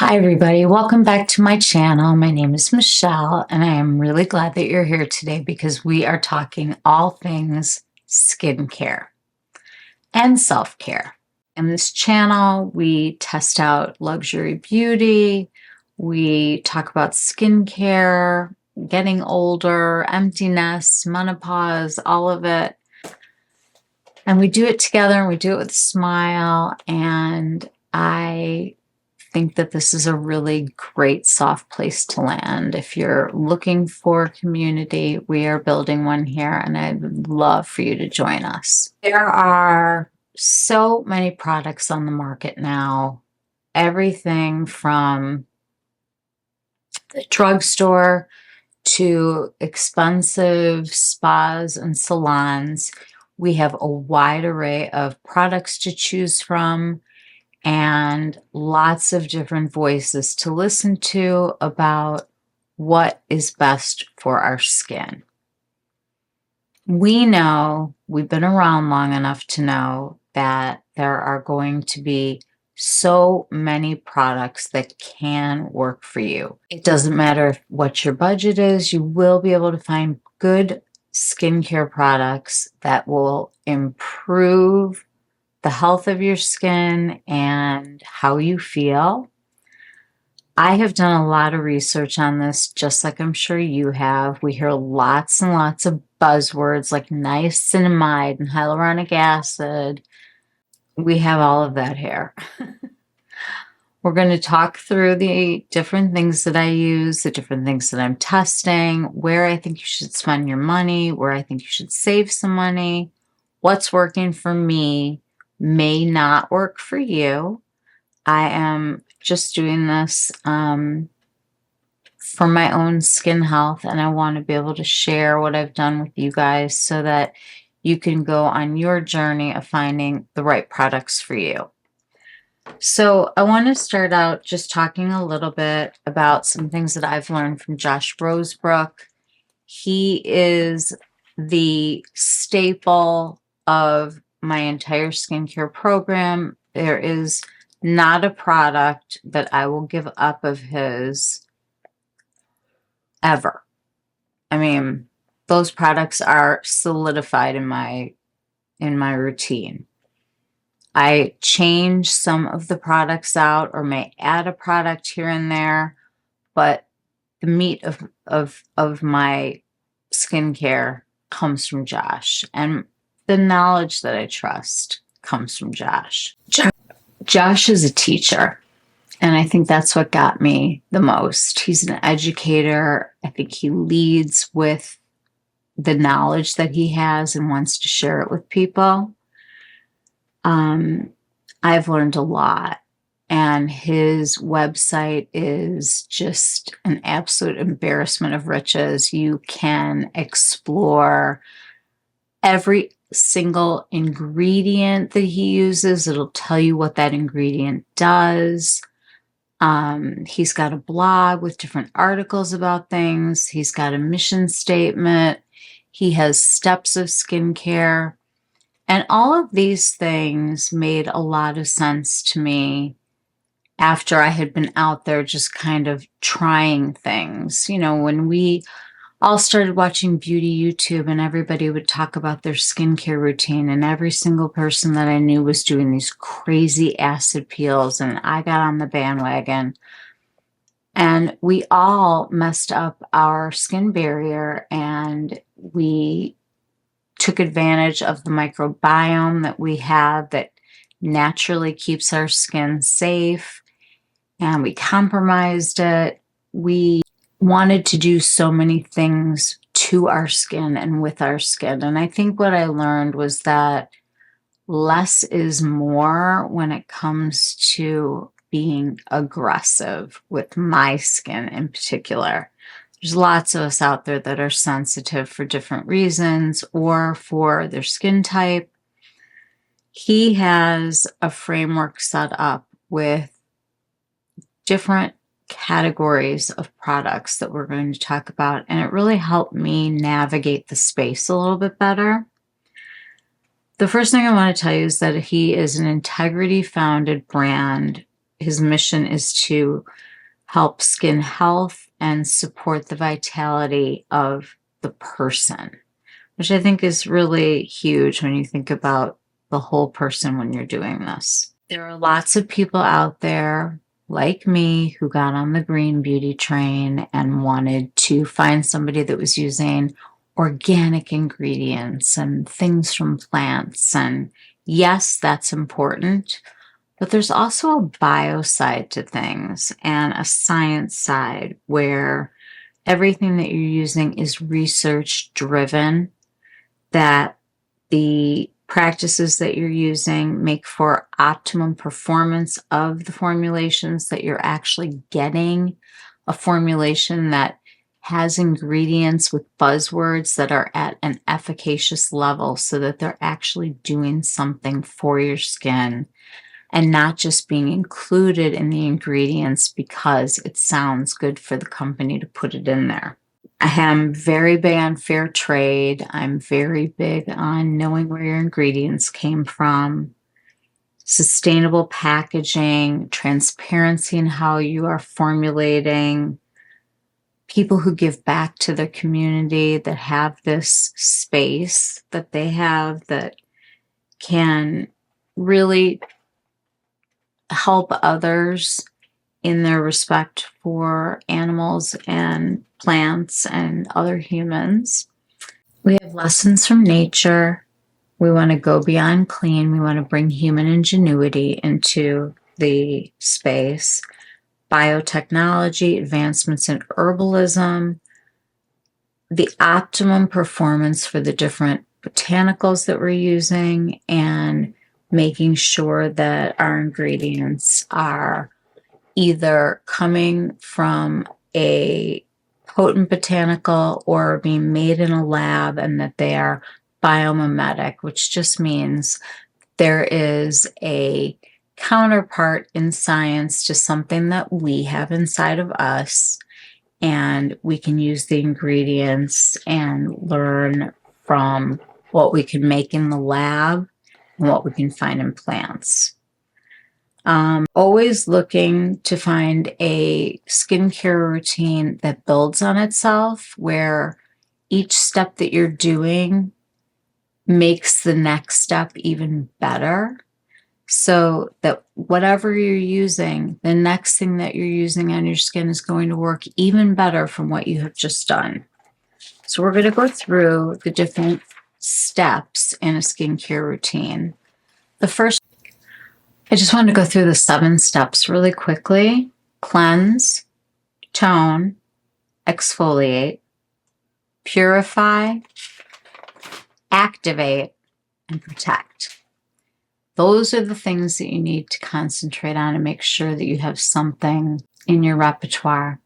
Hi everybody, welcome back to my channel. My name is Michelle and I am really glad that you're here today because we are talking all things skincare and self-care. In this channel, we test out luxury beauty, we talk about skincare, getting older, emptiness, menopause, all of it. And we do it together and we do it with a smile, and I think that this is a really great soft place to land. If you're looking for a community, we are building one here and I'd love for you to join us. There are so many products on the market now, everything from the drugstore to expensive spas and salons. We have a wide array of products to choose from and lots of different voices to listen to about what is best for our skin. We know, we've been around long enough to know that there are going to be so many products that can work for you. It doesn't matter what your budget is, you will be able to find good skincare products that will improve the health of your skin and how you feel. I have done a lot of research on this, just like I'm sure you have. We hear lots and lots of buzzwords like niacinamide and hyaluronic acid. We have all of that here. We're going to talk through the different things that I use, the different things that I'm testing, where I think you should spend your money, where I think you should save some money, what's working for me may not work for you. I am just doing this for my own skin health, and I want to be able to share what I've done with you guys so that you can go on your journey of finding the right products for you. So I want to start out just talking a little bit about some things that I've learned from Josh Rosebrook. He is the staple of my entire skincare program. There is not a product that I will give up of his ever. I mean, those products are solidified in my routine. I change some of the products out or may add a product here and there, but the meat of my skincare comes from Josh, and the knowledge that I trust comes from Josh. Josh is a teacher, and I think that's what got me the most. He's an educator. I think he leads with the knowledge that he has and wants to share it with people. I've learned a lot, and his website is just an absolute embarrassment of riches. You can explore every single ingredient that he uses. It'll tell you what that ingredient does. He's got a blog with different articles about things. He's got a mission statement. He has steps of skincare. And all of these things made a lot of sense to me after I had been out there just kind of trying things. You know, when we all started watching beauty YouTube and everybody would talk about their skincare routine, and every single person that I knew was doing these crazy acid peels, and I got on the bandwagon. And we all messed up our skin barrier, and we took advantage of the microbiome that we have that naturally keeps our skin safe, and we compromised it. We wanted to do so many things to our skin and with our skin. And I think what I learned was that less is more when it comes to being aggressive with my skin in particular. There's lots of us out there that are sensitive for different reasons or for their skin type. He has a framework set up with different categories of products that we're going to talk about, and it really helped me navigate the space a little bit better. The first thing I want to tell you is that he is an integrity-founded brand his mission is to help skin health and support the vitality of the person, which I think is really huge when you think about the whole person when you're doing this. There are lots of people out there like me who got on the green beauty train and wanted to find somebody that was using organic ingredients and things from plants. And yes, that's important, but there's also a bio side to things and a science side where everything that you're using is research driven, that the practices that you're using make for optimum performance of the formulations, that you're actually getting a formulation that has ingredients with buzzwords that are at an efficacious level so that they're actually doing something for your skin and not just being included in the ingredients because it sounds good for the company to put it in there. I am very big on fair trade. I'm very big on knowing where your ingredients came from, sustainable packaging, transparency in how you are formulating, people who give back to their community, that have this space that they have that can really help others in their respect for animals and plants and other humans. We have lessons from nature. We want to go beyond clean. We want to bring human ingenuity into the space. Biotechnology, advancements in herbalism, the optimum performance for the different botanicals that we're using, and making sure that our ingredients are either coming from a potent botanical or being made in a lab, and that they are biomimetic, which just means there is a counterpart in science to something that we have inside of us, and we can use the ingredients and learn from what we can make in the lab and what we can find in plants. Always looking to find a skincare routine that builds on itself, where each step that you're doing makes the next step even better, so that whatever you're using, the next thing that you're using on your skin is going to work even better from what you have just done. So we're going to go through the different steps in a skincare routine. The first, I just want to go through the 7 steps really quickly. Cleanse, tone, exfoliate, purify, activate, and protect. Those are the things that you need to concentrate on and make sure that you have something in your repertoire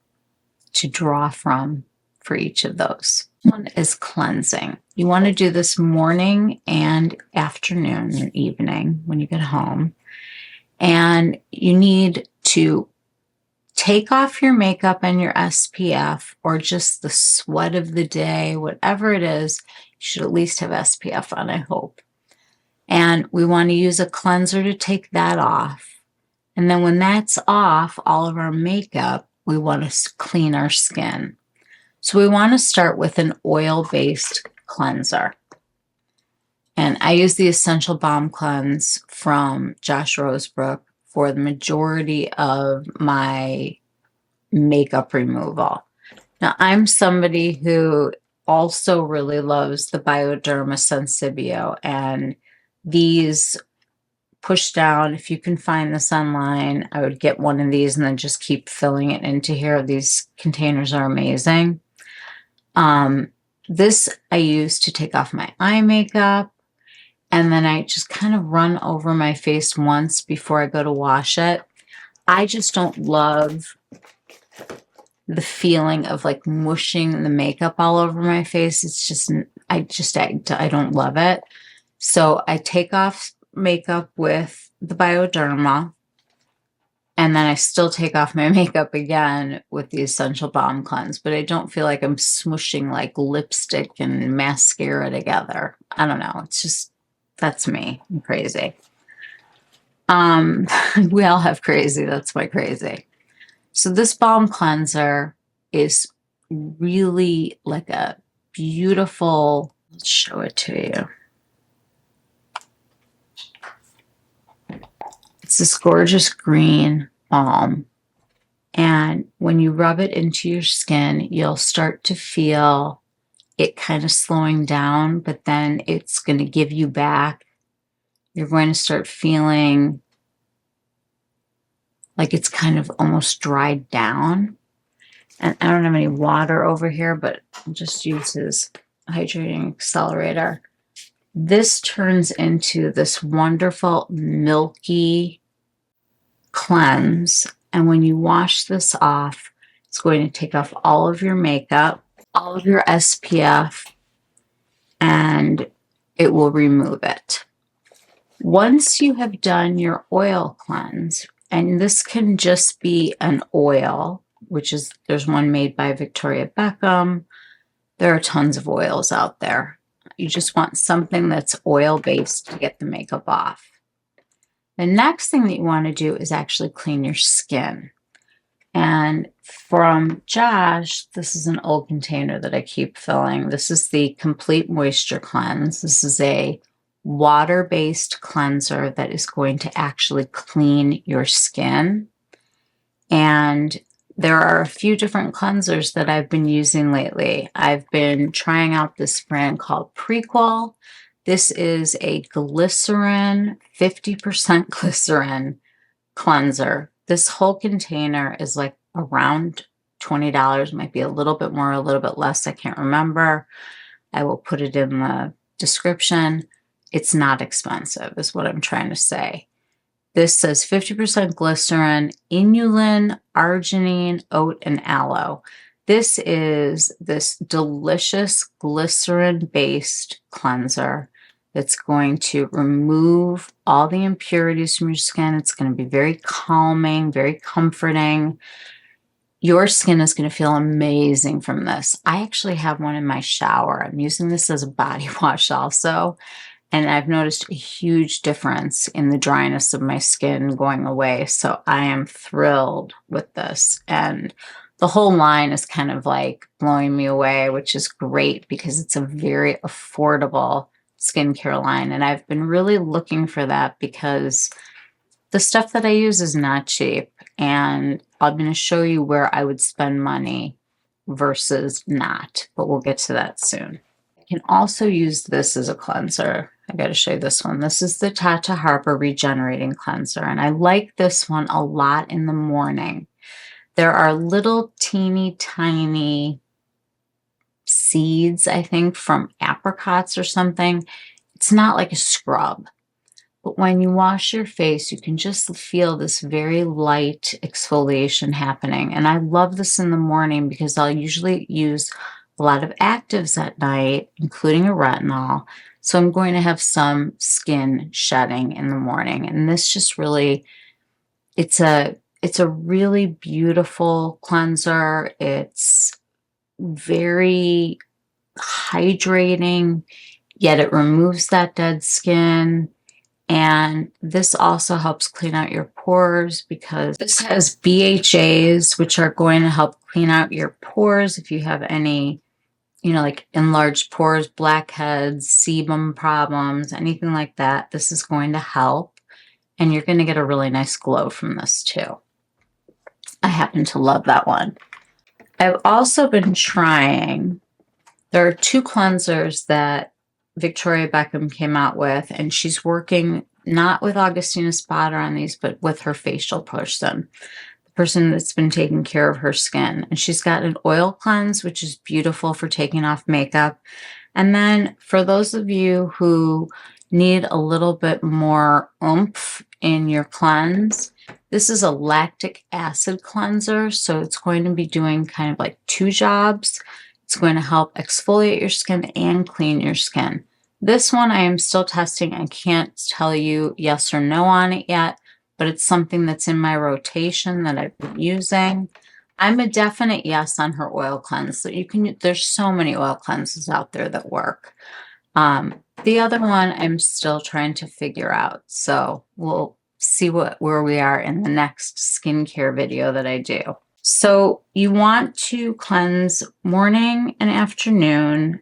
to draw from for each of those. One is cleansing. You want to do this morning and afternoon and evening when you get home. And you need to take off your makeup and your SPF, or just the sweat of the day, whatever it is. You should at least have SPF on, I hope. And we want to use a cleanser to take that off. And then when that's off, all of our makeup, we want to clean our skin. So we want to start with an oil-based cleanser. And I use the Essential Balm Cleanse from Josh Rosebrook for the majority of my makeup removal. Now, I'm somebody who also really loves the Bioderma Sensibio, and these push down. If you can find this online, I would get one of these and then just keep filling it into here. These containers are amazing. This I use to take off my eye makeup, and then I just kind of run over my face once before I go to wash it. I just don't love the feeling of like mushing the makeup all over my face. It's just, I don't love it. So I take off makeup with the Bioderma, and then I still take off my makeup again with the Essential Balm Cleanse, but I don't feel like I'm smushing like lipstick and mascara together. I don't know. It's just, that's me. I'm crazy. We all have crazy. That's my crazy. So this balm cleanser is really like a beautiful, let's show it to you. It's this gorgeous green balm. And when you rub it into your skin, you'll start to feel it kind of slowing down, but then it's going to give you back. You're going to start feeling like it's kind of almost dried down. And I don't have any water over here, but I'll just use this Hydrating Accelerator. This turns into this wonderful milky cleanse. And when you wash this off, it's going to take off all of your makeup, all of your SPF, and it will remove it. Once you have done your oil cleanse, and this can just be an oil, which is, there's one made by Victoria Beckham. There are tons of oils out there. You just want something that's oil-based to get the makeup off. The next thing that you want to do is actually clean your skin. And from Josh, this is an old container that I keep filling. This is the Complete Moisture Cleanse. This is a water-based cleanser that is going to actually clean your skin. And there are a few different cleansers that I've been using lately. I've been trying out this brand called Prequel. This is a glycerin, 50% glycerin cleanser. This whole container is like around $20, might be a little bit more, a little bit less. I can't remember. I will put it in the description. It's not expensive, is what I'm trying to say. This says 50% glycerin, inulin, arginine, oat, and aloe. This is this delicious glycerin-based cleanser that's going to remove all the impurities from your skin. It's going to be very calming, very comforting. Your skin is going to feel amazing from this. I actually have one in my shower. I'm using this as a body wash also. And I've noticed a huge difference in the dryness of my skin going away. So I am thrilled with this. And the whole line is kind of like blowing me away, which is great because it's a very affordable skincare line. And I've been really looking for that because the stuff that I use is not cheap. And I'm going to show you where I would spend money versus not. But we'll get to that soon. I can also use this as a cleanser. I got to show you this one. This is the Tata Harper Regenerating Cleanser, and I like this one a lot in the morning. There are little teeny tiny seeds, I think, from apricots or something. It's not like a scrub, but when you wash your face, you can just feel this very light exfoliation happening. And I love this in the morning because I'll usually use a lot of actives at night, including a retinol. So I'm going to have some skin shedding in the morning. And this just really, it's a really beautiful cleanser. It's very hydrating, yet it removes that dead skin. And this also helps clean out your pores because this has BHAs, which are going to help clean out your pores if you have any, you know, like enlarged pores, blackheads, sebum problems, anything like that. This is going to help. And you're going to get a really nice glow from this too. I happen to love that one. I've also been trying, there are two cleansers that Victoria Beckham came out with, and she's working not with Augustina Spotter on these, but with her facial person, the person that's been taking care of her skin. And she's got an oil cleanse, which is beautiful for taking off makeup. And then for those of you who need a little bit more oomph in your cleanse, this is a lactic acid cleanser. So it's going to be doing kind of like two jobs. It's going to help exfoliate your skin and clean your skin. This one I am still testing. I can't tell you yes or no on it yet, but it's something that's in my rotation that I've been using. I'm a definite yes on her oil cleanse. So you can, there's so many oil cleanses out there that work. The other one I'm still trying to figure out. So we'll see where we are in the next skincare video that I do. So you want to cleanse morning and afternoon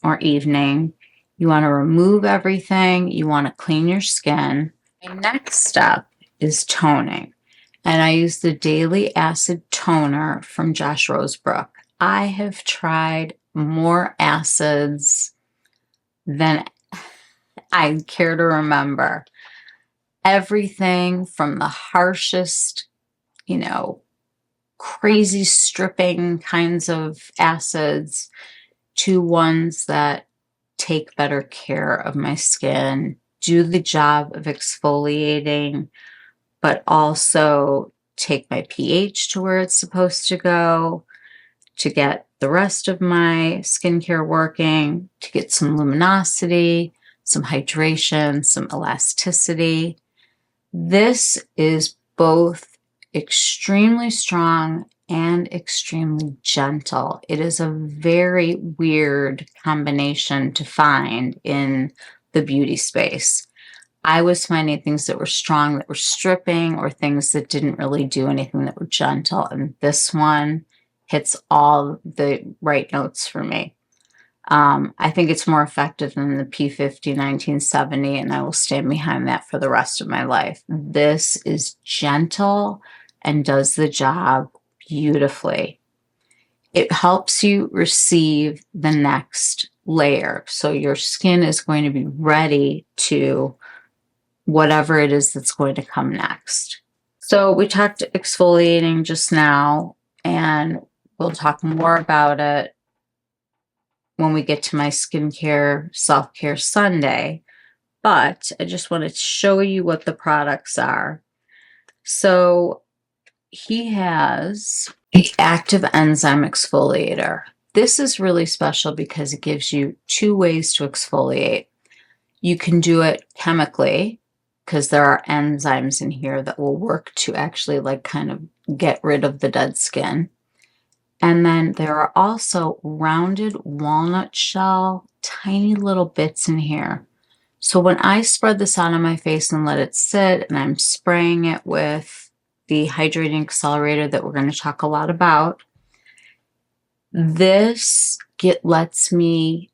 or evening. You want to remove everything. You want to clean your skin. The next step is toning. And I use the Daily Acid Toner from Josh Rosebrook. I have tried more acids than I care to remember. Everything from the harshest, crazy stripping kinds of acids to ones that take better care of my skin, do the job of exfoliating, but also take my pH to where it's supposed to go, to get the rest of my skincare working, to get some luminosity, some hydration, some elasticity. This is both extremely strong and extremely gentle. It is a very weird combination to find in the beauty space. I was finding things that were strong, that were stripping, or things that didn't really do anything, that were gentle. And this one hits all the right notes for me. I think it's more effective than the P50 1970, and I will stand behind that for the rest of my life. This is gentle and does the job beautifully. It helps you receive the next layer. So your skin is going to be ready to whatever it is that's going to come next. So we talked exfoliating just now, and we'll talk more about it when we get to my skincare self-care Sunday. But I just wanted to show you what the products are. So he has the active enzyme exfoliator. This is really special because it gives you two ways to exfoliate. You can do it chemically, because there are enzymes in here that will work to actually kind of get rid of the dead skin. And then there are also rounded walnut shell, tiny little bits in here. So when I spread this out on my face and let it sit, and I'm spraying it with the Hydrating Accelerator that we're going to talk a lot about, this lets me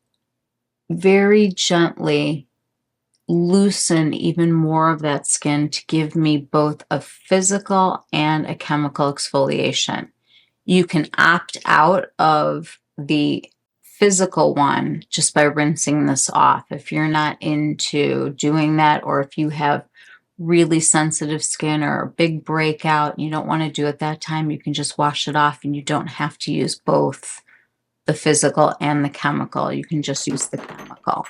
very gently loosen even more of that skin to give me both a physical and a chemical exfoliation. You can opt out of the physical one just by rinsing this off. If you're not into doing that, or if you have really sensitive skin or a big breakout and you don't want to do it that time, you can just wash it off and you don't have to use both the physical and the chemical. You can just use the chemical.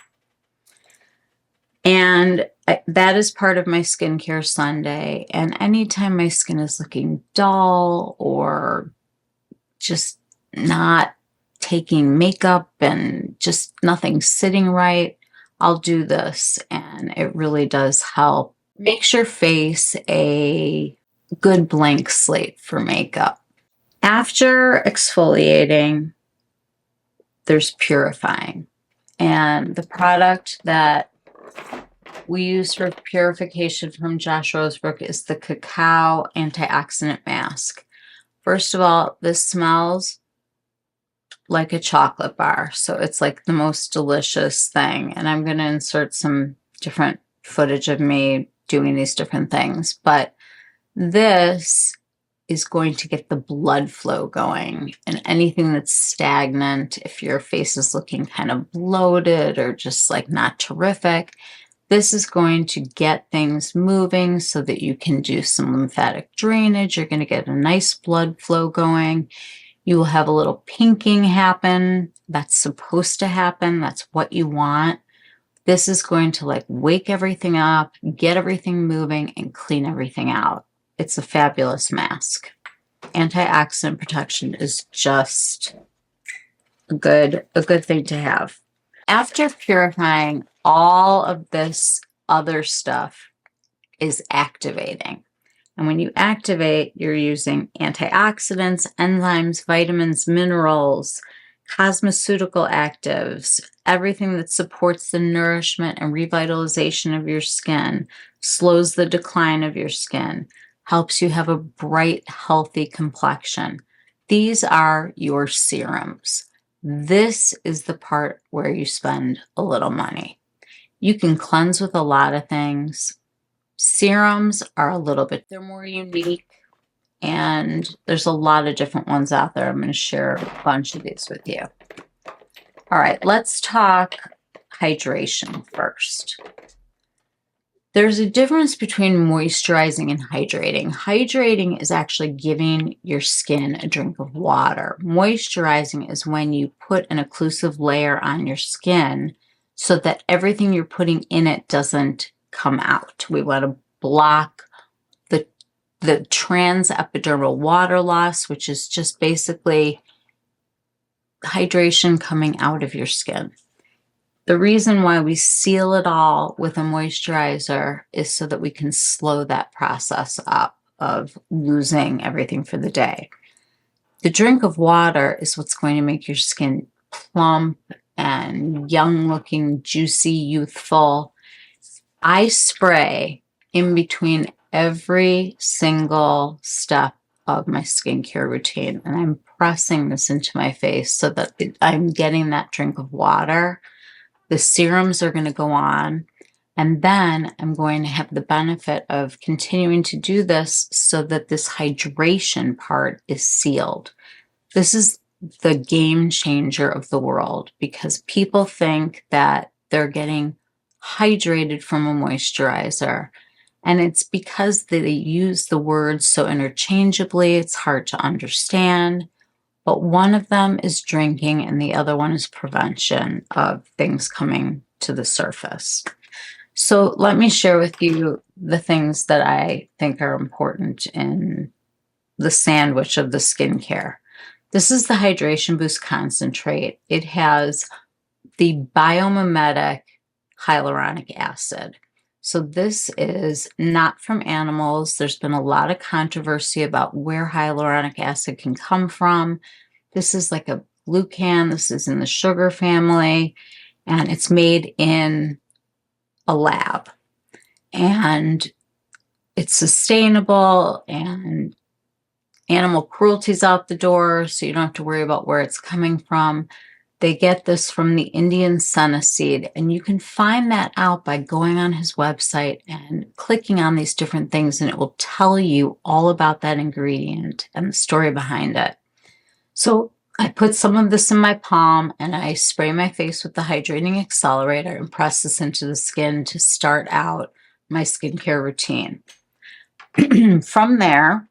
And that is part of my skincare Sunday. And anytime my skin is looking dull or just not taking makeup and just nothing sitting right, I'll do this, and it really does help. Makes your face a good blank slate for makeup. After exfoliating, there's purifying. And the product that we use for purification from Josh Rosebrook is the Cacao Antioxidant Mask. First of all, this smells like a chocolate bar. So it's like the most delicious thing. And I'm going to insert some different footage of me doing these different things. But this is going to get the blood flow going, and anything that's stagnant, if your face is looking kind of bloated or just not terrific, this is going to get things moving so that you can do some lymphatic drainage. You're going to get a nice blood flow going. You will have a little pinking happen. That's supposed to happen. That's what you want. This is going to wake everything up, get everything moving, and clean everything out. It's a fabulous mask. Antioxidant protection is just a good thing to have. After purifying, all of this other stuff is activating. And when you activate, you're using antioxidants, enzymes, vitamins, minerals, cosmeceutical actives, everything that supports the nourishment and revitalization of your skin, slows the decline of your skin, helps you have a bright, healthy complexion. These are your serums. This is the part where you spend a little money. You can cleanse with a lot of things. Serums are a little bit, they're more unique, and there's a lot of different ones out there. I'm going to share a bunch of these with you. All right, let's talk hydration first. There's a difference between moisturizing and hydrating. Hydrating is actually giving your skin a drink of water. Moisturizing is when you put an occlusive layer on your skin so that everything you're putting in it doesn't come out. We want to block the transepidermal water loss, which is just basically hydration coming out of your skin. The reason why we seal it all with a moisturizer is so that we can slow that process up of losing everything for the day. The drink of water is what's going to make your skin plump and young looking, juicy, youthful. I spray in between every single step of my skincare routine, and I'm pressing this into my face so that I'm getting that drink of water. The serums are going to go on, and then I'm going to have the benefit of continuing to do this so that this hydration part is sealed. This is the game changer of the world, because people think that they're getting hydrated from a moisturizer, and it's because they use the words so interchangeably, it's hard to understand. But one of them is drinking and the other one is prevention of things coming to the surface. So let me share with you the things that I think are important in the sandwich of the skincare. This is the Hydration Boost Concentrate. It has the Biomimetic Hyaluronic Acid. So this is not from animals. There's been a lot of controversy about where hyaluronic acid can come from. This is like a glucan. This is in the sugar family, and it's made in a lab. And it's sustainable, and animal cruelty's out the door, so you don't have to worry about where it's coming from. They get this from the Indian senna seed, and you can find that out by going on his website and clicking on these different things, and it will tell you all about that ingredient and the story behind it. So I put some of this in my palm, and I spray my face with the Hydrating Accelerator and press this into the skin to start out my skincare routine. From there,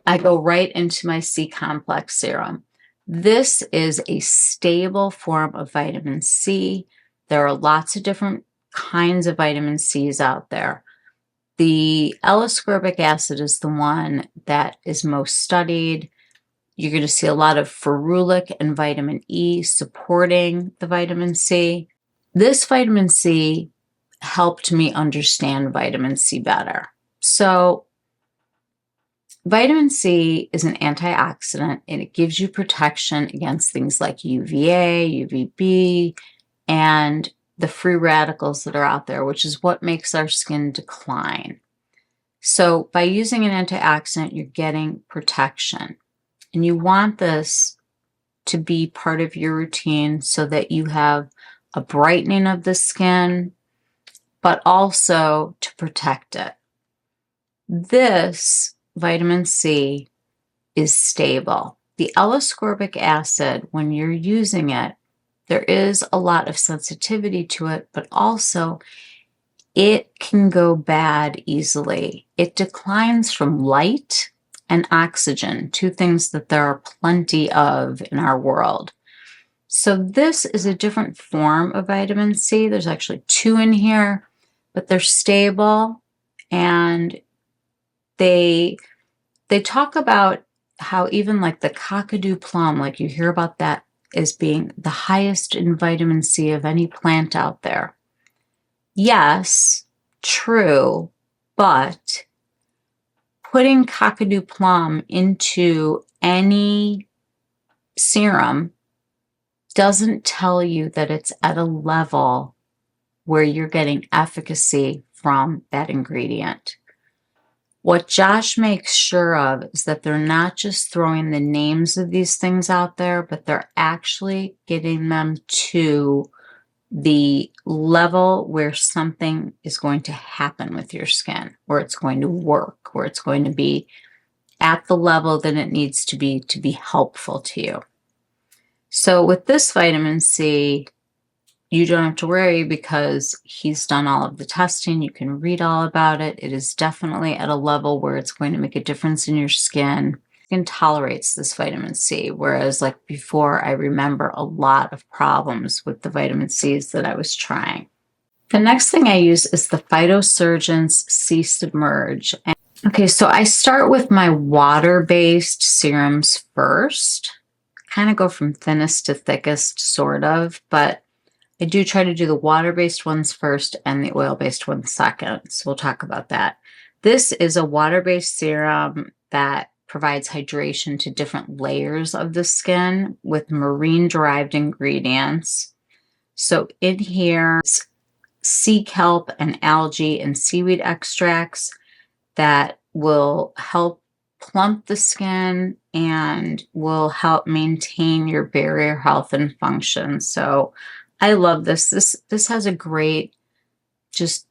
I go right into my C-complex serum. This is a stable form of vitamin C. There are lots of different kinds of vitamin C's out there. The L-ascorbic acid is the one that is most studied. You're going to see a lot of ferulic and vitamin E supporting the vitamin C. This vitamin C helped me understand vitamin C better. So vitamin C is an antioxidant, and it gives you protection against things like UVA, UVB, and the free radicals that are out there, which is what makes our skin decline. So by using an antioxidant, you're getting protection. And you want this to be part of your routine so that you have a brightening of the skin, but also to protect it. This vitamin C is stable. The L-ascorbic acid, when you're using it, there is a lot of sensitivity to it, but also it can go bad easily. It declines from light and oxygen, two things that there are plenty of in our world. So this is a different form of vitamin C. There's actually two in here, but they're stable, and they talk about how even like the cockadoo plum, like you hear about that as being the highest in vitamin C of any plant out there. Yes, true, but putting cockadoo plum into any serum doesn't tell you that it's at a level where you're getting efficacy from that ingredient. What Josh makes sure of is that they're not just throwing the names of these things out there, but they're actually getting them to the level where something is going to happen with your skin, where it's going to work, where it's going to be at the level that it needs to be helpful to you. So with this vitamin C, you don't have to worry because he's done all of the testing. You can read all about it. It is definitely at a level where it's going to make a difference in your skin. Skin tolerates this vitamin C, whereas like before, I remember a lot of problems with the vitamin C's that I was trying. The next thing I use is the Phytosurgeon's C Submerge. Okay, so I start with my water-based serums first. Kind of go from thinnest to thickest, sort of, but I do try to do the water-based ones first and the oil-based ones second. So we'll talk about that. This is a water-based serum that provides hydration to different layers of the skin with marine-derived ingredients. So in here, sea kelp and algae and seaweed extracts that will help plump the skin and will help maintain your barrier health and function. So I love this. This has a great, just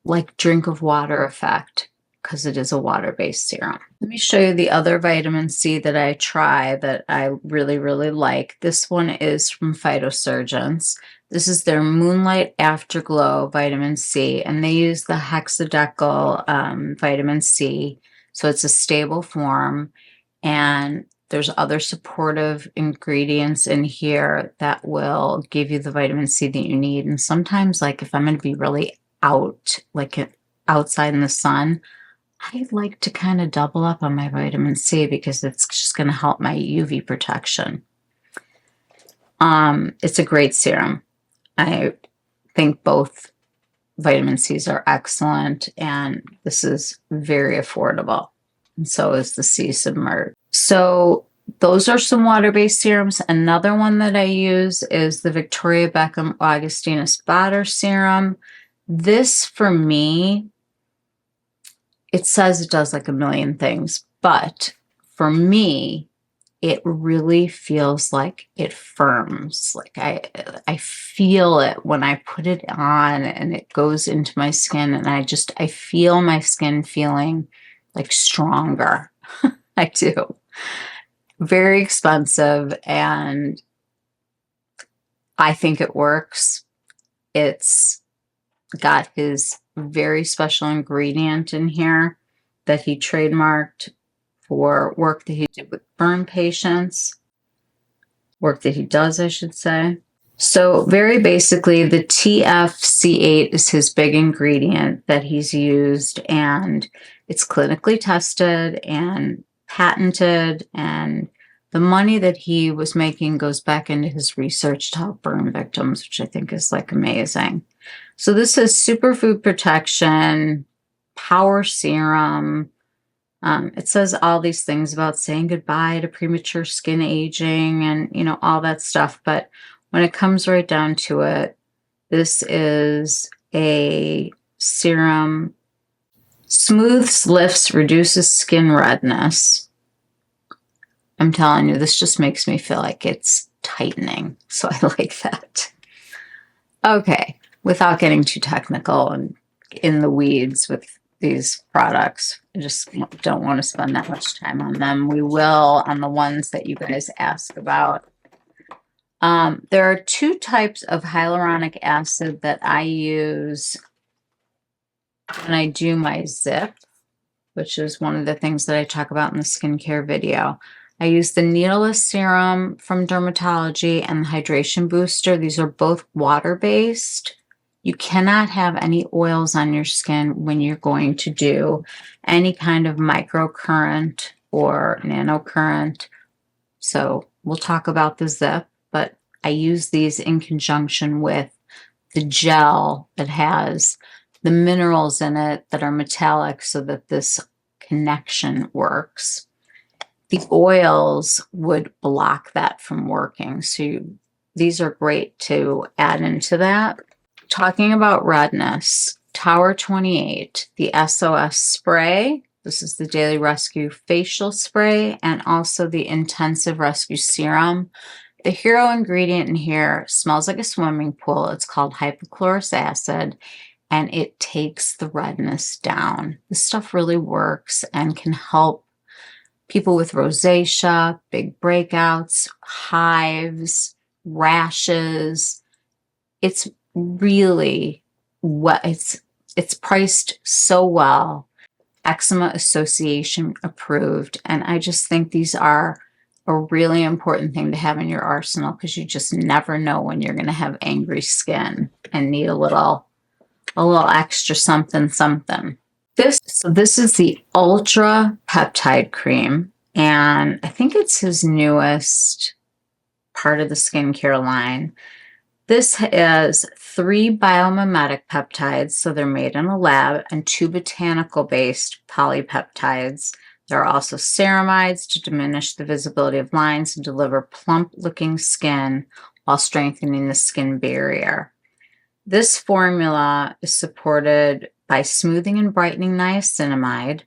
like drink of water effect because it is a water-based serum. Let me show you the other vitamin C that I try that I really, really like. This one is from Phytosurgeons. This is their Moonlight Afterglow Vitamin C, and they use the hexadecyl vitamin C, so it's a stable form, and there's other supportive ingredients in here that will give you the vitamin C that you need. And sometimes, like if I'm going to be really outside in the sun, I like to kind of double up on my vitamin C because it's just going to help my UV protection. It's a great serum. I think both vitamin C's are excellent, and this is very affordable. And so is the C Submerge. So those are some water-based serums. Another one that I use is the Victoria Beckham Augustina Spotter Serum. This, for me, it says it does like a million things, but for me, it really feels like it firms. Like I feel it when I put it on and it goes into my skin, and I feel my skin feeling like stronger. I do. Very expensive, and I think it works. It's got his very special ingredient in here that he trademarked for work that he did with burn patients. Work that he does, I should say. So very basically, the TFC8 is his big ingredient that he's used, and it's clinically tested and patented, and the money that he was making goes back into his research to help burn victims, which I think is like amazing. So this is superfood protection, power serum. It says all these things about saying goodbye to premature skin aging and, you know, all that stuff. But when it comes right down to it, this is a serum. Smooths, lifts, reduces skin redness. I'm telling you, this just makes me feel like it's tightening. So I like that. Okay, without getting too technical and in the weeds with these products, I just don't want to spend that much time on them. We will on the ones that you guys ask about. There are two types of hyaluronic acid that I use when I do my Ziip, which is one of the things that I talk about in the skincare video. I use the needleless serum from Dermatology and the hydration booster. These are both water-based. You cannot have any oils on your skin when you're going to do any kind of microcurrent or nano-current. So we'll talk about the Ziip, but I use these in conjunction with the gel that has the minerals in it that are metallic so that this connection works. the oils would block that from working. So these are great to add into that. Talking about redness, Tower 28, the SOS spray. This is the Daily Rescue facial spray and also the Intensive Rescue serum. The hero ingredient in here smells like a swimming pool. It's called hypochlorous acid, and it takes the redness down. This stuff really works and can help people with rosacea, big breakouts, hives, rashes. It's really what it's priced so well. Eczema Association approved, and I just think these are a really important thing to have in your arsenal because you just never know when you're going to have angry skin and need a little extra something. This is the Ultra Peptide Cream, and I think it's his newest part of the skincare line. This has 3 biomimetic peptides, so they're made in a lab, and 2 botanical-based polypeptides. There are also ceramides to diminish the visibility of lines and deliver plump-looking skin while strengthening the skin barrier. This formula is supported by smoothing and brightening niacinamide,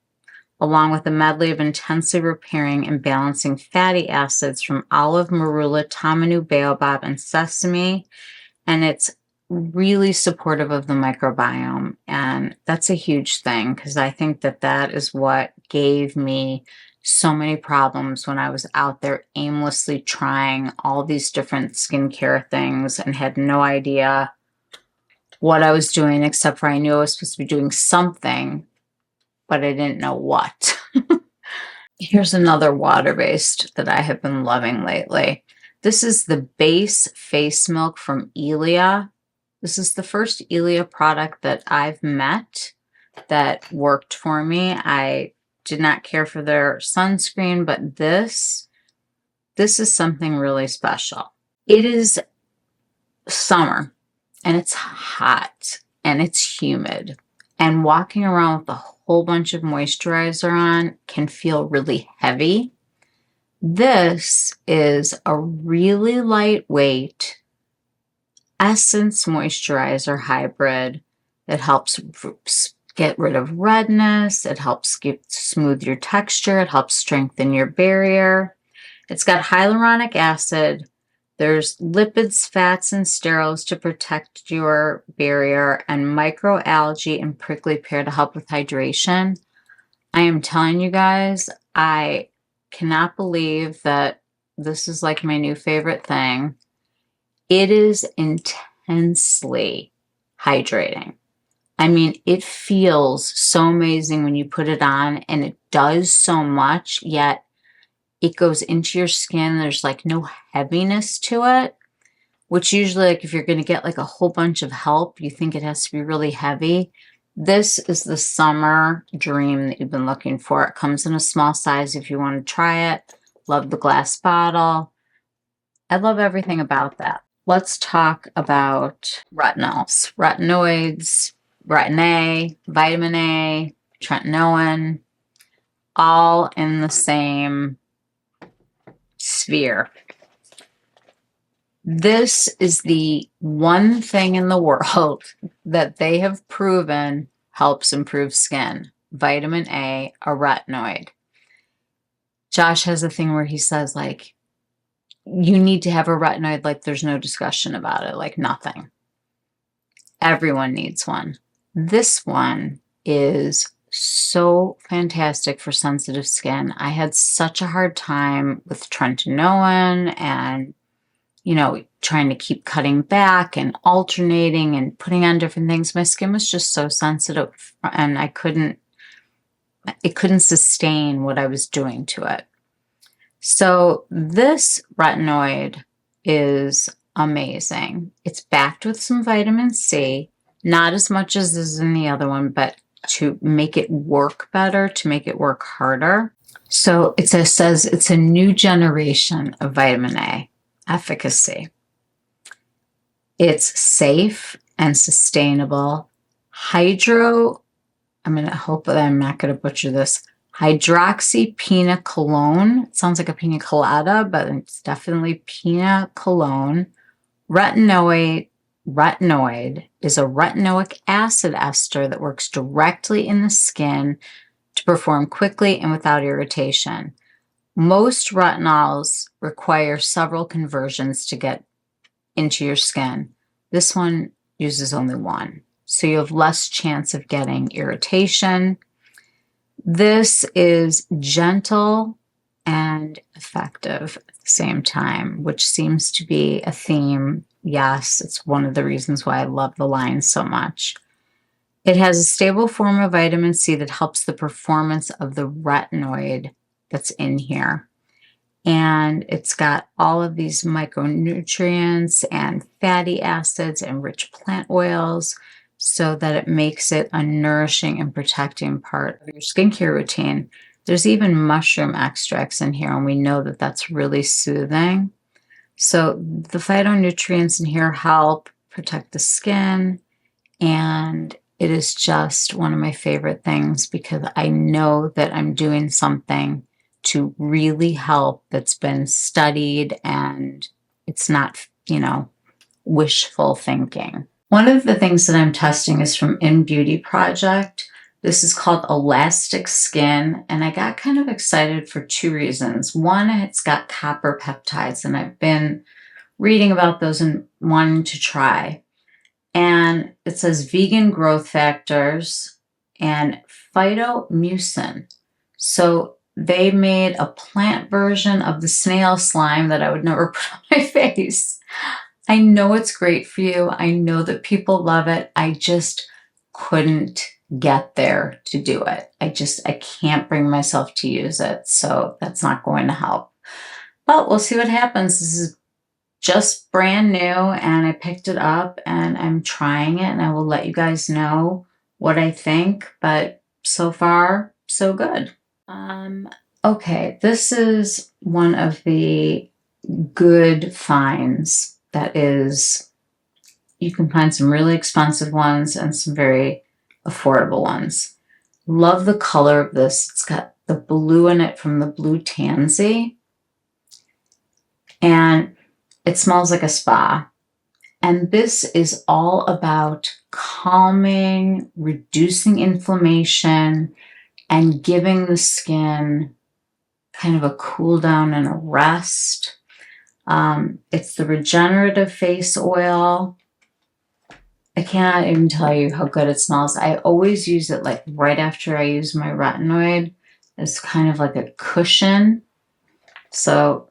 along with a medley of intensely repairing and balancing fatty acids from olive, marula, tamanu, baobab, and sesame. And it's really supportive of the microbiome. And that's a huge thing because I think that that is what gave me so many problems when I was out there aimlessly trying all these different skincare things and had no idea what I was doing, except for I knew I was supposed to be doing something, but I didn't know what. Here's another water-based that I have been loving lately. This is the Base Face Milk from Ilia. This is the first Ilia product that I've met that worked for me. I did not care for their sunscreen, but this is something really special. It is summer, and it's hot, and it's humid. And walking around with a whole bunch of moisturizer on can feel really heavy. This is a really lightweight essence moisturizer hybrid that helps get rid of redness. It helps smooth your texture. It helps strengthen your barrier. It's got hyaluronic acid. There's lipids, fats, and sterols to protect your barrier, and microalgae and prickly pear to help with hydration. I am telling you guys, I cannot believe that this is like my new favorite thing. It is intensely hydrating. I mean, it feels so amazing when you put it on, and it does so much, yet it goes into your skin. There's like no heaviness to it, which usually, like if you're going to get like a whole bunch of help, you think it has to be really heavy. This is the summer dream that you've been looking for. It comes in a small size if you want to try it. Love the glass bottle. I love everything about that. Let's talk about retinols, retinoids, retin A, vitamin A, tretinoin, all in the same sphere. This is the one thing in the world that they have proven helps improve skin. Vitamin A, a retinoid. Josh has a thing where he says, like, you need to have a retinoid, like there's no discussion about it, like nothing. Everyone needs one. This one is so fantastic for sensitive skin. I had such a hard time with tretinoin and, you know, trying to keep cutting back and alternating and putting on different things. My skin was just so sensitive, and it couldn't sustain what I was doing to it. So this retinoid is amazing. It's backed with some vitamin C, not as much as is in the other one, but to make it work better, to make it work harder. So it says it's a new generation of vitamin A efficacy. It's safe and sustainable. I'm going to hope that I'm not going to butcher this. Hydroxy Pina Cologne. It sounds like a pina colada, but it's definitely pina cologne. Retinoid is a retinoic acid ester that works directly in the skin to perform quickly and without irritation. Most retinols require several conversions to get into your skin. This one uses only one, so you have less chance of getting irritation. This is gentle and effective at the same time, which seems to be a theme. Yes, it's one of the reasons why I love the line so much. It has a stable form of vitamin C that helps the performance of the retinoid that's in here. And it's got all of these micronutrients and fatty acids and rich plant oils so that it makes it a nourishing and protecting part of your skincare routine. There's even mushroom extracts in here, and we know that that's really soothing. So the phytonutrients in here help protect the skin, and it is just one of my favorite things because I know that I'm doing something to really help that's been studied, and it's not, wishful thinking. One of the things that I'm testing is from In Beauty Project. This is called Elastic Skin, and I got kind of excited for two reasons. One, it's got copper peptides, and I've been reading about those and wanting to try. And it says vegan growth factors and phytomucin. So they made a plant version of the snail slime that I would never put on my face. I know it's great for you. I know that people love it. I just couldn't get there to do it. I can't bring myself to use it. So that's not going to help. But we'll see what happens. This is just brand new, and I picked it up and I'm trying it, and I will let you guys know what I think. But so far, so good. Okay, this is one of the good finds. That is, you can find some really expensive ones and some very affordable ones. Love the color of this. It's got the blue in it from the Blue Tansy, and it smells like a spa. And this is all about calming, reducing inflammation, and giving the skin kind of a cool down and a rest. It's the regenerative face oil. I cannot even tell you how good it smells. I always use it like right after I use my retinoid. It's kind of like a cushion. So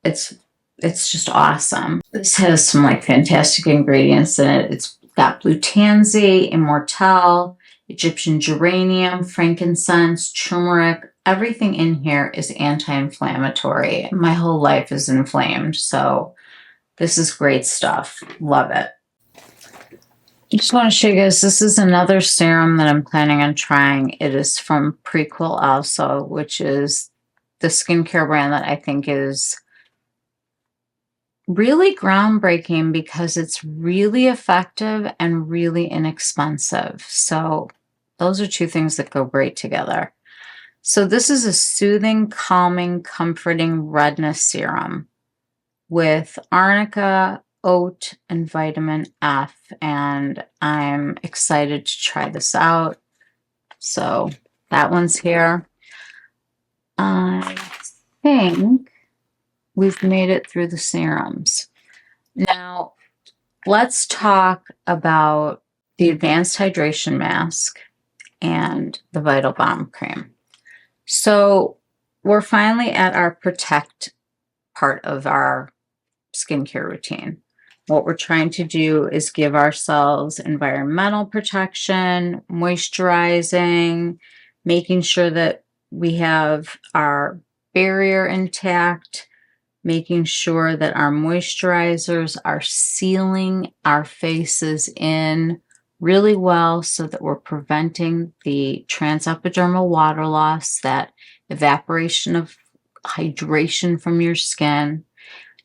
it's just awesome. This has some like fantastic ingredients in it. It's got Blue Tansy, Immortelle, Egyptian geranium, frankincense, turmeric. Everything in here is anti-inflammatory. My whole life is inflamed, so this is great stuff. Love it. I just want to show you guys, this is another serum that I'm planning on trying. It is from Prequel also, which is the skincare brand that I think is really groundbreaking because it's really effective and really inexpensive. So those are two things that go great together. So this is a soothing, calming, comforting redness serum with arnica, oat, and vitamin F. And I'm excited to try this out. So that one's here. I think we've made it through the serums. Now, let's talk about the Advanced Hydration Mask and the Vital Balm Cream. So we're finally at our protect part of our skincare routine. What we're trying to do is give ourselves environmental protection, moisturizing, making sure that we have our barrier intact, making sure that our moisturizers are sealing our faces in really well so that we're preventing the transepidermal water loss, that evaporation of hydration from your skin,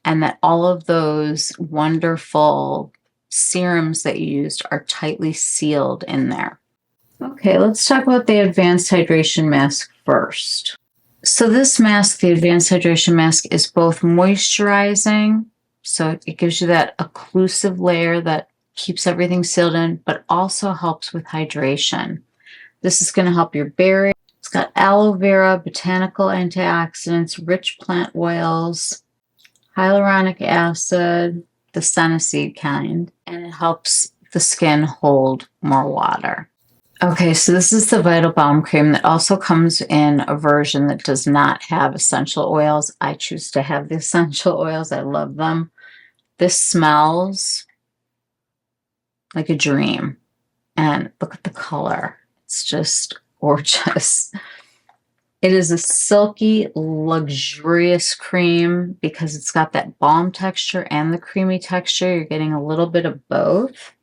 and that all of those wonderful serums that you used are tightly sealed in there. Okay, let's talk about the Advanced Hydration Mask first. So this mask, the Advanced Hydration Mask, is both moisturizing, so it gives you that occlusive layer that keeps everything sealed in, but also helps with hydration. This is going to help your barrier. It's got aloe vera, botanical antioxidants, rich plant oils, hyaluronic acid, the Sensibio kind, and it helps the skin hold more water. Okay, so this is the Vital Balm Cream that also comes in a version that does not have essential oils. I choose to have the essential oils. I love them. This smells like a dream. And look at the color. It's just gorgeous. It is a silky, luxurious cream because it's got that balm texture and the creamy texture. You're getting a little bit of both.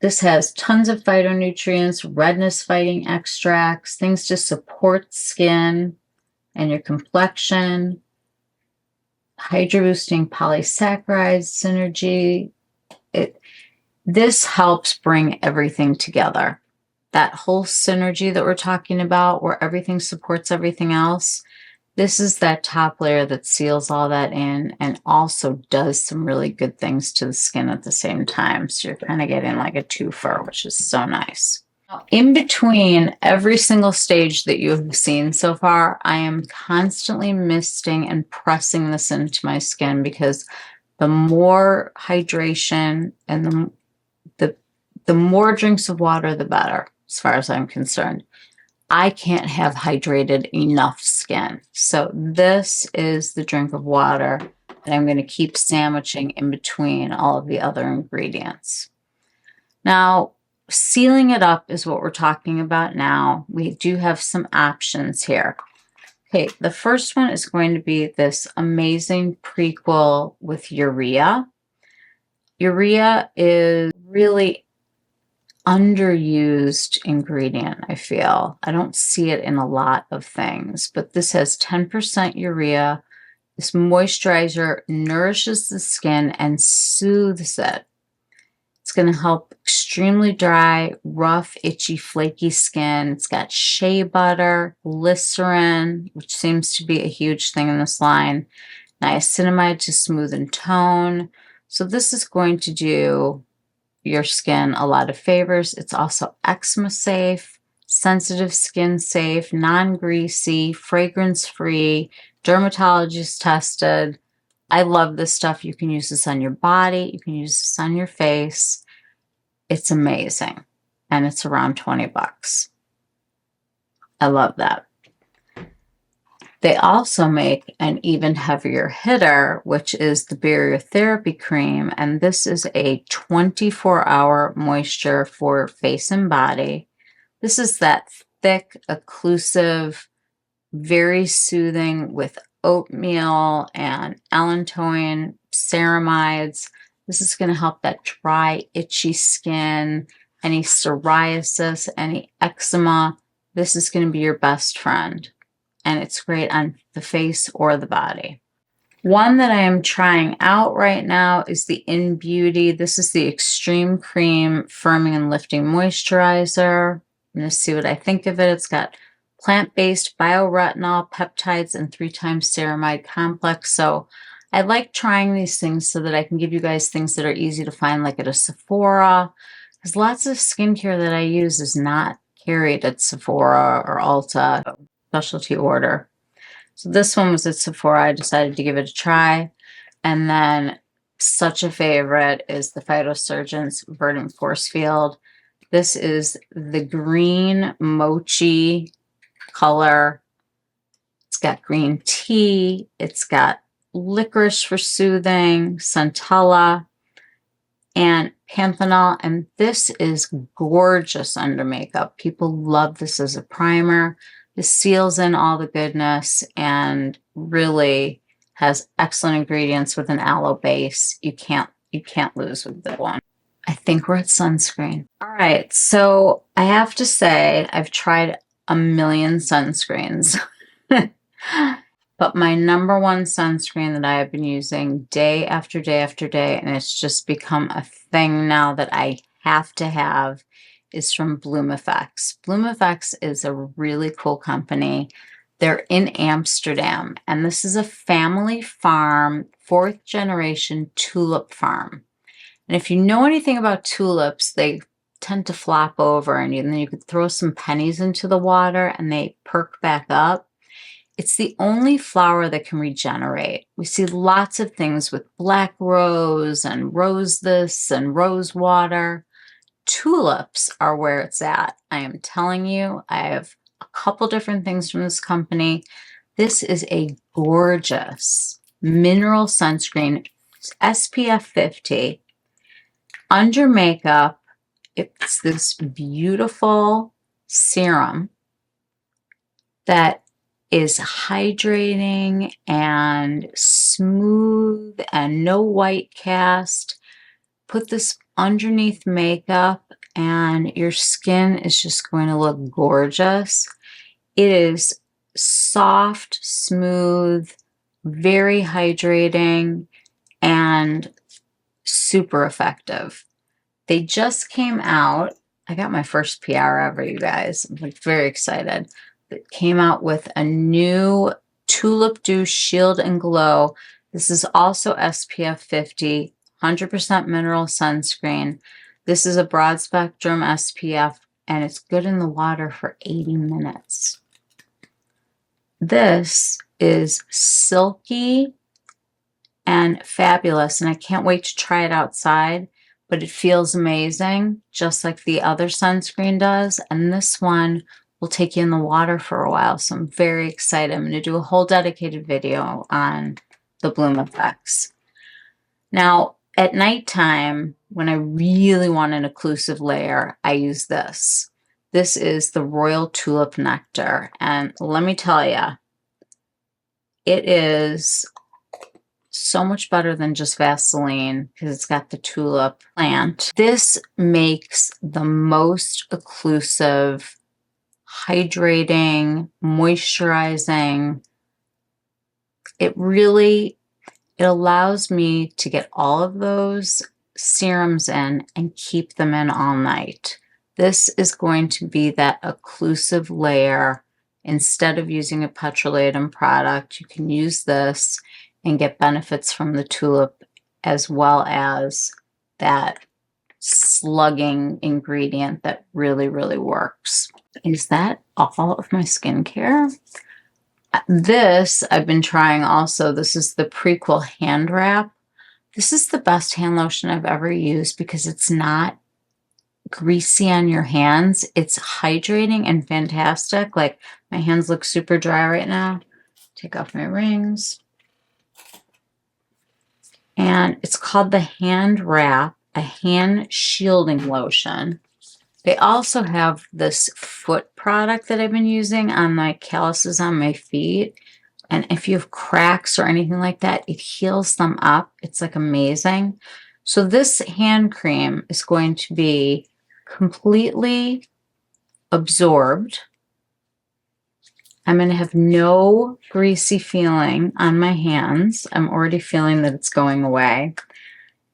This has tons of phytonutrients, redness-fighting extracts, things to support skin and your complexion, hydro-boosting polysaccharides synergy. This helps bring everything together. That whole synergy that we're talking about, where everything supports everything else, this is that top layer that seals all that in and also does some really good things to the skin at the same time. So you're kind of getting like a twofer, which is so nice. In between every single stage that you have seen so far, I am constantly misting and pressing this into my skin because the more hydration and the more drinks of water, the better, as far as I'm concerned. I can't have hydrated enough skin. So this is the drink of water that I'm going to keep sandwiching in between all of the other ingredients. Now, sealing it up is what we're talking about now. We do have some options here. Okay, the first one is going to be this amazing prequel with urea. Urea is really underused ingredient, I feel. I don't see it in a lot of things, but this has 10% urea. This moisturizer nourishes the skin and soothes it. It's going to help extremely dry, rough, itchy, flaky skin. It's got shea butter, glycerin, which seems to be a huge thing in this line, niacinamide to smooth and tone. So this is going to do your skin a lot of favors. It's also eczema safe, sensitive skin safe, non-greasy, fragrance free, dermatologist tested. I love this stuff. You can use this on your body. You can use this on your face. It's amazing. And it's around 20 bucks. I love that. They also make an even heavier hitter, which is the Barrier Therapy Cream. And this is a 24-hour moisture for face and body. This is that thick, occlusive, very soothing with oatmeal and allantoin, ceramides. This is going to help that dry, itchy skin, any psoriasis, any eczema. This is going to be your best friend. And it's great on the face or the body. One that I am trying out right now is the In Beauty. This is the Extreme Cream Firming and Lifting Moisturizer. I'm going to see what I think of it. It's got plant-based bioretinol, peptides, and 3-times ceramide complex. So I like trying these things so that I can give you guys things that are easy to find, like at a Sephora. Because lots of skincare that I use is not carried at Sephora or Ulta. Specialty order. So this one was at Sephora. I decided to give it a try. And then such a favorite is the Phytosurgeon's Verdant Force Field. This is the green mochi color. It's got green tea. It's got licorice for soothing, centella, and panthenol. And this is gorgeous under makeup. People love this as a primer. This seals in all the goodness and really has excellent ingredients with an aloe base. You can't lose with that one. I think we're at sunscreen. All right, so I have to say I've tried a million sunscreens, but my number one sunscreen that I have been using day after day after day, and it's just become a thing now that I have to have, is from Bloomeffects. Bloomeffects is a really cool company. They're in Amsterdam, and this is a family farm, 4th generation tulip farm. And if you know anything about tulips, they tend to flop over, and then you could throw some pennies into the water and they perk back up. It's the only flower that can regenerate. We see lots of things with black rose and rose this and rose water. Tulips are where it's at. I am telling you, I have a couple different things from this company. This is a gorgeous mineral sunscreen, SPF 50. Under makeup, it's this beautiful serum that is hydrating and smooth and no white cast. Put this underneath makeup and your skin is just going to look gorgeous. It is soft, smooth, very hydrating, and super effective. They just came out. I got my first PR ever, you guys. I'm like very excited. It came out with a new Tulip Dew Shield and Glow. This is also SPF 50, 100% mineral sunscreen. This is a broad spectrum SPF, and it's good in the water for 80 minutes. This is silky and fabulous, and I can't wait to try it outside, but it feels amazing, just like the other sunscreen does. And this one will take you in the water for a while, so I'm very excited. I'm going to do a whole dedicated video on the Bloomeffects. Now, at nighttime, when I really want an occlusive layer, I use this. This is the Royal Tulip Nectar, and let me tell you, it is so much better than just Vaseline because it's got the tulip plant. This makes the most occlusive, hydrating, moisturizing. It allows me to get all of those serums in and keep them in all night. This is going to be that occlusive layer. Instead of using a petrolatum product, you can use this and get benefits from the tulip as well as that slugging ingredient that really, really works. Is that all of my skincare? This I've been trying also. This is the Prequel Hand Wrap. This is the best hand lotion I've ever used because it's not greasy on your hands. It's hydrating and fantastic. Like, my hands look super dry right now. Take off my rings. And it's called the Hand Wrap, a hand shielding lotion. They also have this foot product that I've been using on my calluses on my feet. And if you have cracks or anything like that, it heals them up. It's like amazing. So this hand cream is going to be completely absorbed. I'm going to have no greasy feeling on my hands. I'm already feeling that it's going away.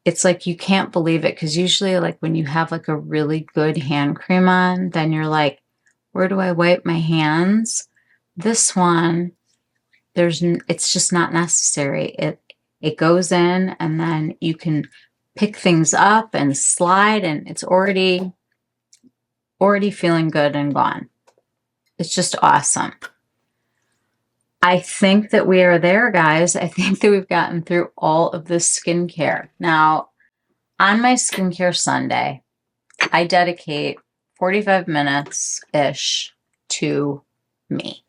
It's like you can't believe it because usually like when you have like a really good hand cream on, then you're like, where do I wipe my hands? This one, it's just not necessary. It goes in and then you can pick things up and slide and it's already feeling good and gone. It's just awesome. I think that we are there, guys. I think that we've gotten through all of this skincare. Now, on my skincare Sunday, I dedicate 45 minutes-ish to me.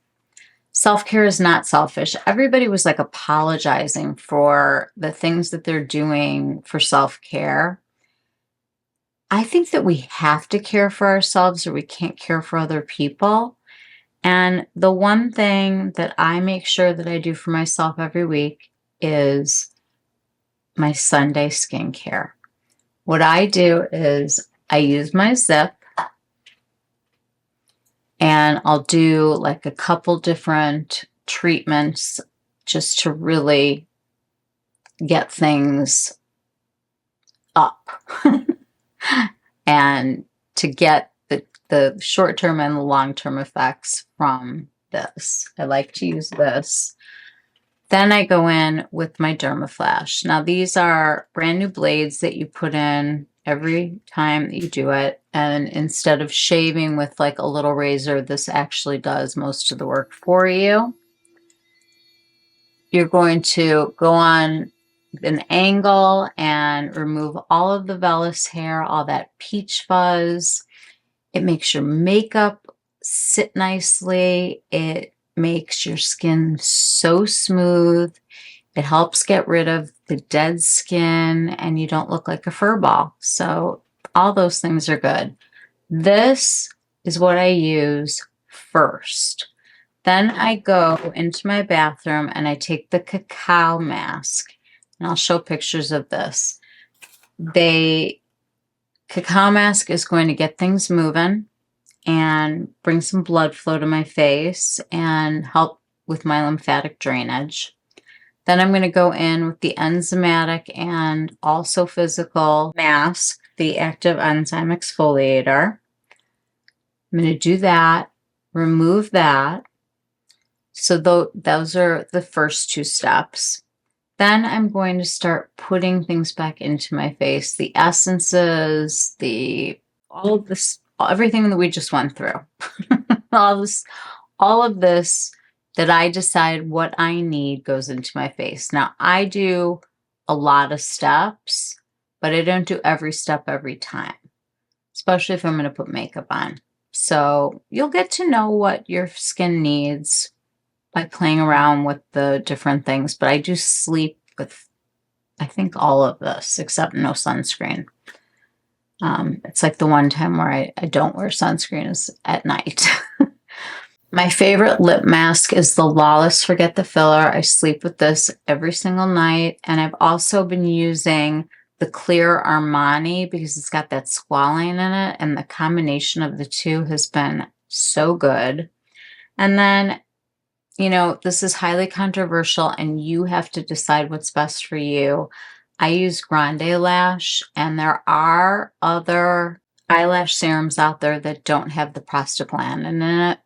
Self-care is not selfish. Everybody was like apologizing for the things that they're doing for self-care. I think that we have to care for ourselves or we can't care for other people. And the one thing that I make sure that I do for myself every week is my Sunday skincare. What I do is I use my Ziip and I'll do like a couple different treatments just to really get things up and to get the short-term and the long-term effects from this. I like to use this. Then I go in with my Dermaflash. Now these are brand new blades that you put in every time that you do it. And instead of shaving with like a little razor, this actually does most of the work for you. You're going to go on an angle and remove all of the vellus hair, all that peach fuzz. It makes your makeup sit nicely. It makes your skin so smooth. It helps get rid of the dead skin and you don't look like a fur ball. So all those things are good. This is what I use first. Then I go into my bathroom and I take the cacao mask, and I'll show pictures of this. Cacao mask is going to get things moving and bring some blood flow to my face and help with my lymphatic drainage. Then I'm going to go in with the enzymatic and also physical mask, the active enzyme exfoliator. I'm going to do that, remove that. So those are the first two steps. Then I'm going to start putting things back into my face, the essences, all of this, everything that we just went through. all of this that I decide what I need goes into my face. Now, I do a lot of steps, but I don't do every step every time, especially if I'm going to put makeup on. So you'll get to know what your skin needs by playing around with the different things. But I do sleep with, I think, all of this, except no sunscreen. It's like the one time where I don't wear sunscreen is at night. My favorite lip mask is the Lawless Forget the Filler. I sleep with this every single night. And I've also been using the Clear Armani because it's got that squalane in it. And the combination of the two has been so good. And then, you know, this is highly controversial and you have to decide what's best for you. I use Grande Lash, and there are other eyelash serums out there that don't have the prostaglandin in it.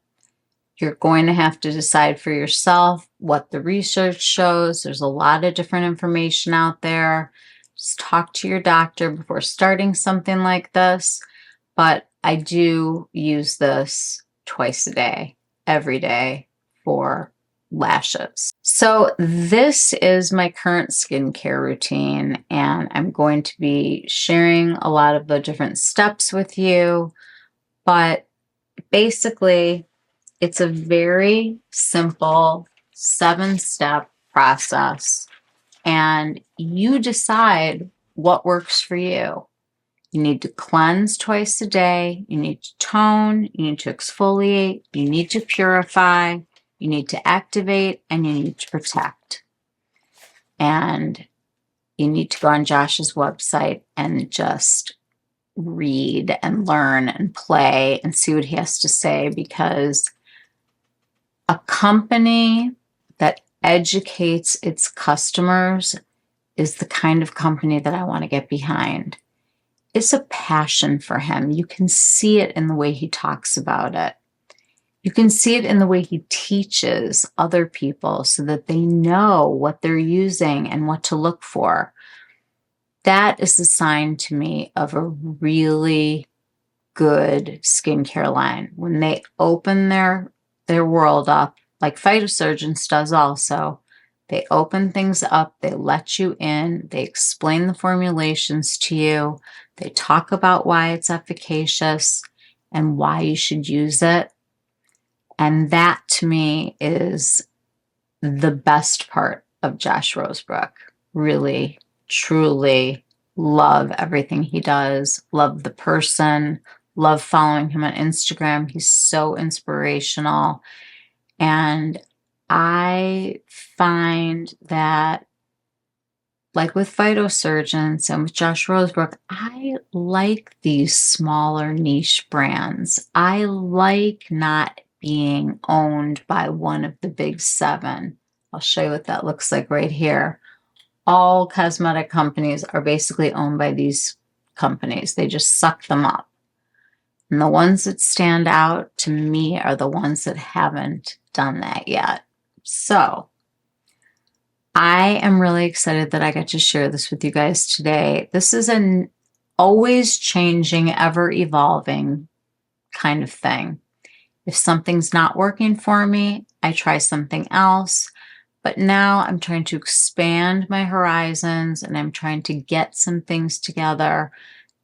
You're going to have to decide for yourself what the research shows. There's a lot of different information out there. Just talk to your doctor before starting something like this. But I do use this twice a day, every day for lashes. So this is my current skincare routine, and I'm going to be sharing a lot of the different steps with you. But basically, it's a very simple 7-step process, and you decide what works for you. You need to cleanse twice a day. You need to tone. You need to exfoliate. You need to purify. You need to activate, and you need to protect. And you need to go on Josh's website and just read and learn and play and see what he has to say, because a company that educates its customers is the kind of company that I want to get behind. It's a passion for him. You can see it in the way he talks about it. You can see it in the way he teaches other people so that they know what they're using and what to look for. That is a sign to me of a really good skincare line. When they open their world up, like Phytosurgeons does also, they open things up, they let you in, they explain the formulations to you, they talk about why it's efficacious and why you should use it. And that to me is the best part of Josh Rosebrook. Really, truly love everything he does, love the person, love following him on Instagram. He's so inspirational. And I find that, like with Phytosurgeons and with Josh Rosebrook, I like these smaller niche brands. I like not being owned by one of the big 7. I'll show you what that looks like right here. All cosmetic companies are basically owned by these companies. They just suck them up. And the ones that stand out to me are the ones that haven't done that yet. So I am really excited that I got to share this with you guys today. This is an always changing, ever evolving kind of thing. If something's not working for me, I try something else. But now I'm trying to expand my horizons and I'm trying to get some things together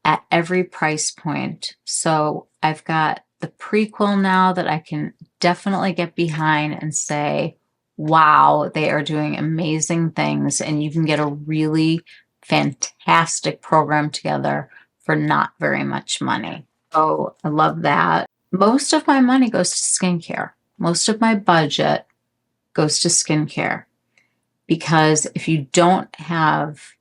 at every price point. So I've got the prequel now that I can definitely get behind and say, wow, they are doing amazing things, and you can get a really fantastic program together for not very much money. Oh, I love that. Most of my money goes to skincare. Most of my budget goes to skincare, because if you don't have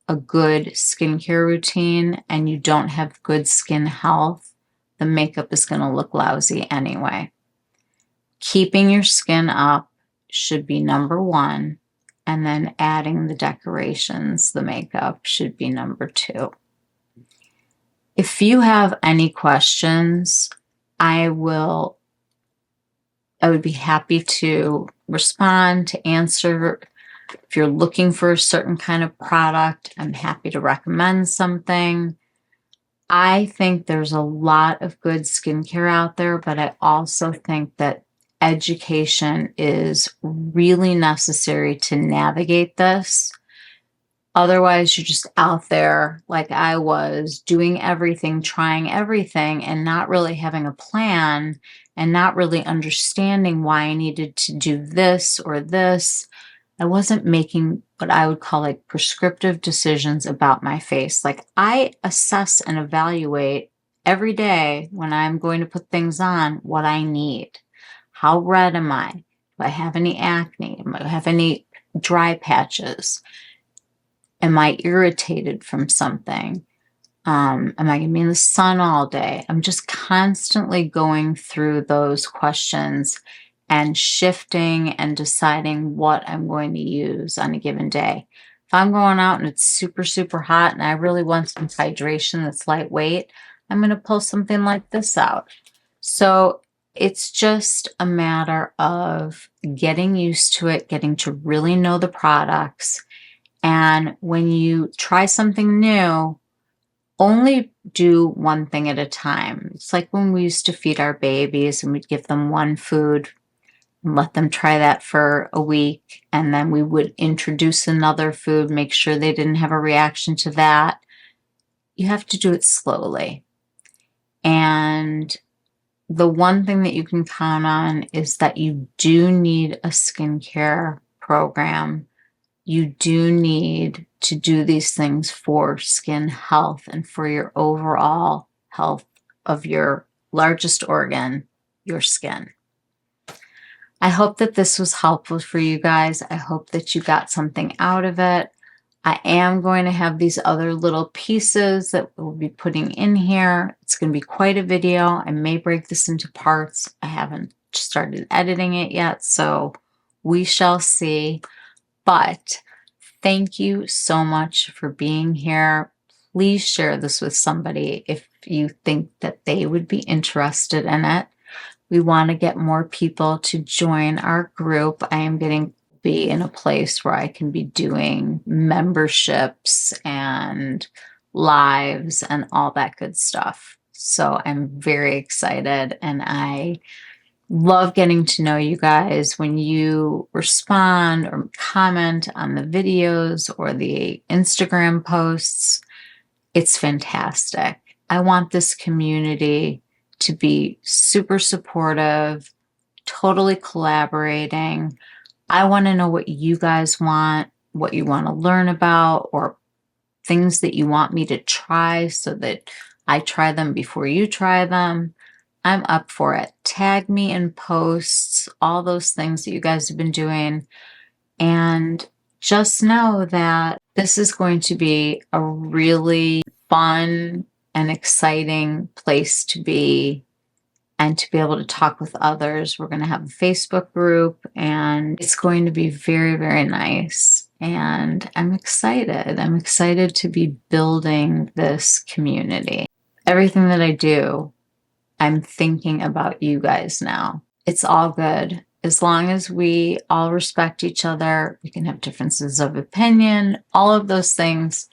a good skincare routine and you don't have good skin health, the makeup is going to look lousy anyway. Keeping your skin up should be number one, and then adding the decorations, the makeup, should be number two. If you have any questions, I would be happy to respond, to answer. If you're looking for a certain kind of product, I'm happy to recommend something. I think there's a lot of good skincare out there, but I also think that education is really necessary to navigate this. Otherwise, you're just out there like I was, doing everything, trying everything, and not really having a plan and not really understanding why I needed to do this or this. I wasn't making what I would call like prescriptive decisions about my face. Like, I assess and evaluate every day when I'm going to put things on what I need. How red am I? Do I have any acne? Do I have any dry patches? Am I irritated from something? Am I going to be in the sun all day? I'm just constantly going through those questions and shifting and deciding what I'm going to use on a given day. If I'm going out and it's super, super hot and I really want some hydration that's lightweight, I'm going to pull something like this out. So it's just a matter of getting used to it, getting to really know the products. And when you try something new, only do one thing at a time. It's like when we used to feed our babies and we'd give them one food and let them try that for a week. And then we would introduce another food, make sure they didn't have a reaction to that. You have to do it slowly. And the one thing that you can count on is that you do need a skincare program. You do need to do these things for skin health and for your overall health of your largest organ, your skin. I hope that this was helpful for you guys. I hope that you got something out of it. I am going to have these other little pieces that we'll be putting in here. It's going to be quite a video. I may break this into parts. I haven't started editing it yet, so we shall see. But thank you so much for being here. Please share this with somebody if you think that they would be interested in it. We want to get more people to join our group. I am getting to be in a place where I can be doing memberships and lives and all that good stuff. So I'm very excited, and I love getting to know you guys. When you respond or comment on the videos or the Instagram posts, it's fantastic. I want this community to be super supportive, totally collaborating. I want to know what you guys want, what you want to learn about, or things that you want me to try so that I try them before you try them. I'm up for it. Tag me in posts, all those things that you guys have been doing. And just know that this is going to be a really fun and exciting place to be, and to be able to talk with others. We're going to have a Facebook group, and it's going to be very, very nice. And I'm excited. I'm excited to be building this community. Everything that I do I'm thinking about you guys now. It's all good. As long as we all respect each other, we can have differences of opinion, all of those things.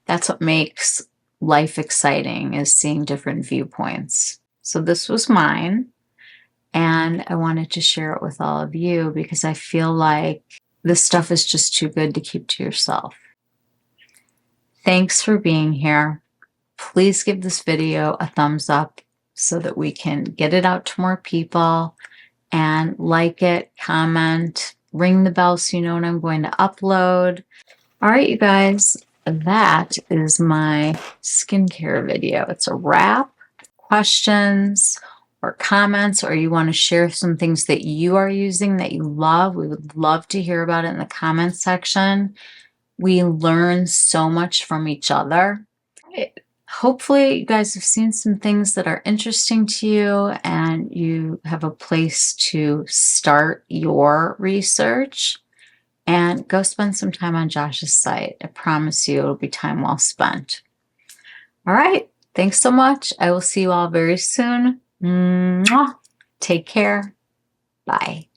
That's what makes life exciting, is seeing different viewpoints. So this was mine, and I wanted to share it with all of you because I feel like this stuff is just too good to keep to yourself. Thanks for being here. Please give this video a thumbs up so that we can get it out to more people, and like it, comment, ring the bell so you know when I'm going to upload. All right, you guys, that is my skincare video. It's a wrap. Questions or comments, or you want to share some things that you are using that you love, we would love to hear about it in the comments section. We learn so much from each other. Hopefully you guys have seen some things that are interesting to you and you have a place to start your research, and go spend some time on Josh's site. I promise you it'll be time well spent. All right. Thanks so much. I will see you all very soon. Mwah. Take care. Bye.